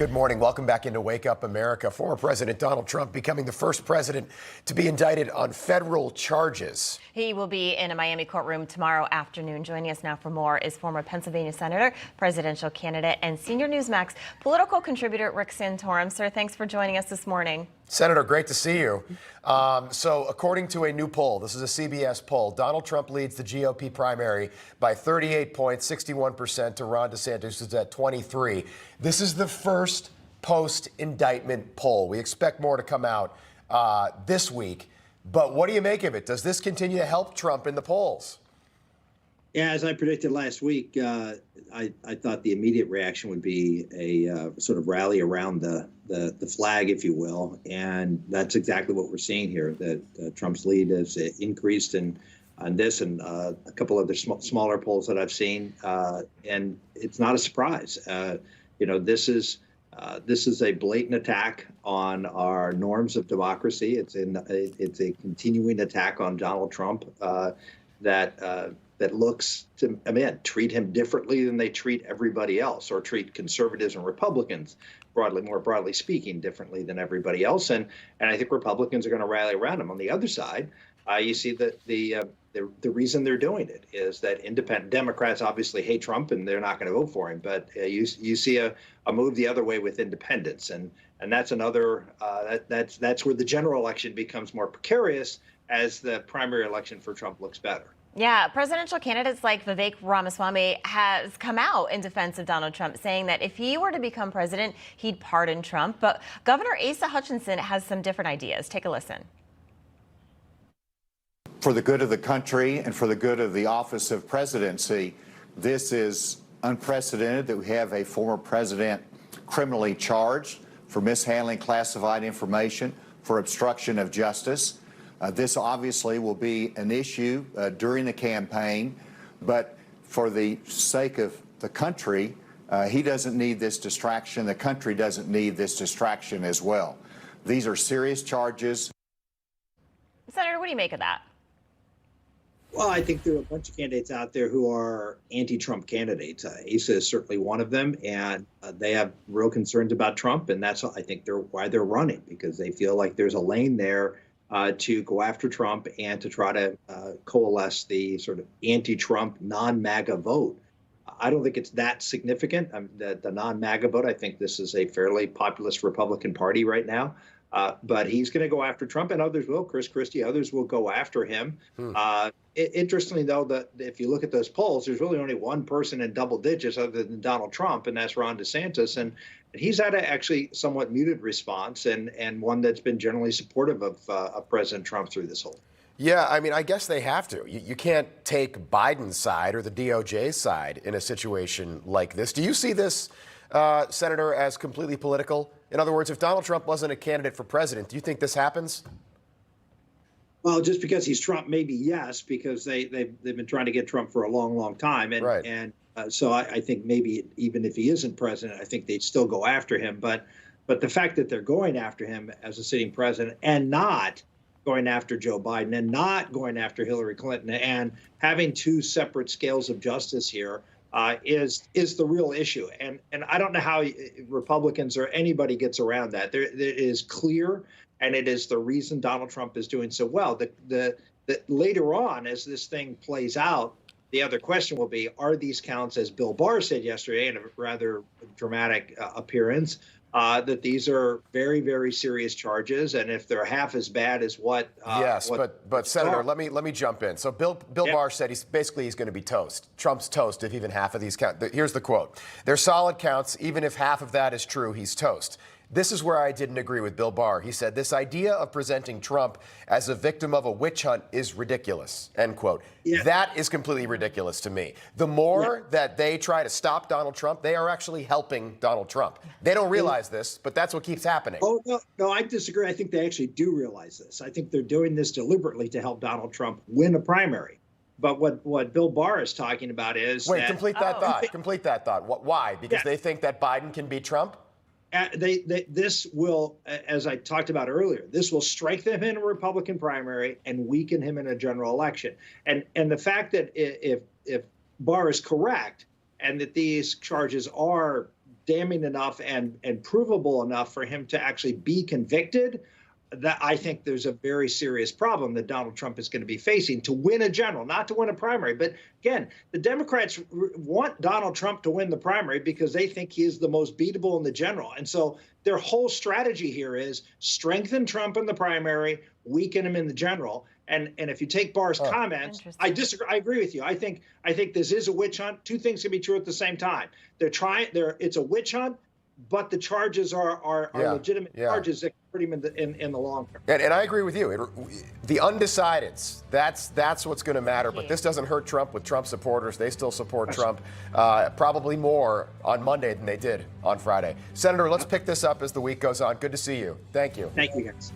Good morning. Welcome back into Wake Up America. Former President Donald Trump becoming the first president to be indicted on federal charges. He will be in a Miami courtroom tomorrow afternoon. Joining us now for more is former Pennsylvania Senator, presidential candidate, and senior Newsmax political contributor Rick Santorum. Sir, thanks for joining us this morning. Senator, great to see you. So according to a new poll, this is a CBS poll, Donald Trump leads the GOP primary by 38 points, 61% to Ron DeSantis, who's at 23. This is the first post-indictment poll. We expect more to come out this week. But what do you make of it? Does this continue to help Trump in the polls? Yeah, as I predicted last week, I thought the immediate reaction would be a sort of rally around the flag, if you will, and that's exactly what we're seeing here. That Trump's lead has increased on this and a couple of the smaller polls that I've seen, and it's not a surprise. This is a blatant attack on our norms of democracy. It's a continuing attack on Donald Trump that looks to, treat him differently than they treat everybody else, or treat conservatives and Republicans, more broadly speaking, differently than everybody else. And I think Republicans are going to rally around him. On the other side, you see that the reason they're doing it is that independent Democrats obviously hate Trump and they're not going to vote for him. But you see a move the other way with independents, and that's another that's where the general election becomes more precarious as the primary election for Trump looks better. Yeah, presidential candidates like Vivek Ramaswamy has come out in defense of Donald Trump, saying that if he were to become president, he'd pardon Trump. But Governor Asa Hutchinson has some different ideas. Take a listen. For the good of the country and for the good of the office of presidency, this is unprecedented that we have a former president criminally charged for mishandling classified information, for obstruction of justice. This obviously will be an issue during the campaign, but for the sake of the country, he doesn't need this distraction. The country doesn't need this distraction as well. These are serious charges. Senator, what do you make of that? Well, I think there are a bunch of candidates out there who are anti-Trump candidates. Asa is certainly one of them, and they have real concerns about Trump, and that's, I think, why they're running, because they feel like there's a lane there to go after Trump and to try to coalesce the sort of anti-Trump, non-MAGA vote. I don't think it's that significant. The non-MAGA vote, I think this is a fairly populist Republican Party right now. But he's going to go after Trump, and others will. Chris Christie, others will go after him. Interestingly, though, that if you look at those polls, there's really only one person in double digits other than Donald Trump, and that's Ron DeSantis. And he's had a actually somewhat muted response, and one that's been generally supportive of President Trump through this whole. Yeah, I guess they have to. You can't take Biden's side or the DOJ's side in a situation like this. Do you see this, Senator, as completely political? In other words, if Donald Trump wasn't a candidate for president, do you think this happens? Well, just because he's Trump, maybe yes, because they've been trying to get Trump for a long, long time, and right. So I think maybe even if he isn't president, I think they'd still go after him. But the fact that they're going after him as a sitting president and not going after Joe Biden and not going after Hillary Clinton and having two separate scales of justice here is the real issue. And I don't know how Republicans or anybody gets around that. It is clear, and it is the reason Donald Trump is doing so well. That later on, as this thing plays out, the other question will be, are these counts, as Bill Barr said yesterday in a rather dramatic appearance, that these are very, very serious charges, and if they're half as bad as what? Yes, but Senator, let me jump in. So Bill Barr said he's going to be toast. Trump's toast if even half of these count. Here's the quote: "They're solid counts. Even if half of that is true, he's toast." This is where I didn't agree with Bill Barr. He said, "This idea of presenting Trump as a victim of a witch hunt is ridiculous," end quote. Yeah. That is completely ridiculous to me. The more that they try to stop Donald Trump, they are actually helping Donald Trump. They don't realize this, but that's what keeps happening. Oh, no, I disagree. I think they actually do realize this. I think they're doing this deliberately to help Donald Trump win a primary. But what Bill Barr is talking about is complete that thought. Complete that thought. Why? Because they think that Biden can beat Trump? This will, as I talked about earlier, this will strengthen him in a Republican primary and weaken him in a general election. And the fact that if Barr is correct and that these charges are damning enough and provable enough for him to actually be convicted, that I think there's a very serious problem that Donald Trump is going to be facing to win a general, not to win a primary. But again, the Democrats want Donald Trump to win the primary because they think he is the most beatable in the general. And so their whole strategy here is strengthen Trump in the primary, weaken him in the general. And if you take Barr's comments, I disagree. I agree with you. I think this is a witch hunt. Two things can be true at the same time. It's a witch hunt, but the charges are legitimate charges that can put him in the long term. And I agree with you. The undecideds, that's what's going to matter. But this doesn't hurt Trump with Trump supporters. They still support Trump probably more on Monday than they did on Friday. Senator, let's pick this up as the week goes on. Good to see you. Thank you. Thank you, guys.